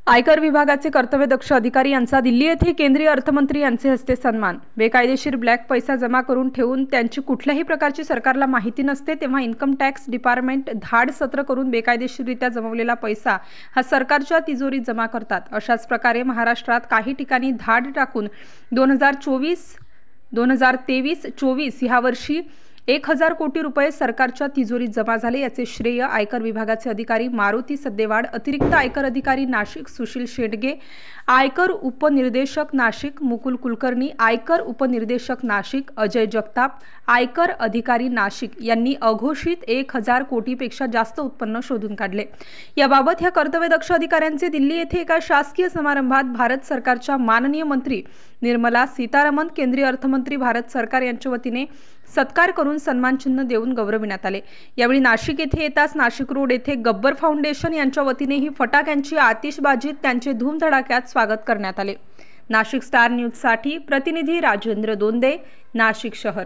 आयकर विभागाचे कर्तव्यदक्ष अधिकारी यांचा दिल्ली येथे केंद्रीय अर्थमंत्री यांचे हस्ते सन्मान। बेकायदेशीर ब्लॅक पैसा जमा करून ठेवून त्यांची कुठल्याही प्रकारची सरकारला माहिती नसते तेव्हा इन्कम टॅक्स डिपार्टमेंट धाड सत्र करून बेकायदेशीररित्या जमवलेला पैसा हा सरकारच्या तिजोरीत जमा करतात। अशाच प्रकारे महाराष्ट्रात काही ठिकाणी धाड टाकून 2023-24 या वर्षी 1000 कोटी रुपये सरकारच्या तिजोरीत जमा झाले। याचे श्रेय आयकर विभागाचे अधिकारी मारुती सद्देवाड, अतिरिक्त आयकर अधिकारी नाशिक सुशील शेंडगे, आयकर उपनिर्देशक नाशिक मुकुल कुलकर्णी, आयकर उपनिर्देशक नाशिक अजय जगताप, आयकर अधिकारी नाशिक यांनी अघोषित 1000 कोटीपेक्षा जास्त उत्पन्न शोधून काढले। याबाबत या कर्तव्यदक्ष अधिकाऱ्यांचे दिल्ली येथे एका शासकीय समारंभात भारत सरकारच्या माननीय मंत्री निर्मला सीतारामन, केंद्रीय अर्थमंत्री भारत सरकार यांच्या वतीने सत्कार करून सन्मान चिन्ह देऊन गौरविण्यात आले। यावेळी नाशिक येथे येताच नाशिक रोड येथे गब्बर फाउंडेशन यांच्या वतीनेही फटाक्यांची आतिषबाजीत त्यांचे धूमधडाक्यात स्वागत करण्यात आले। नाशिक स्टार न्यूज साठी प्रतिनिधी राजेंद्र दोंदे, नाशिक शहर।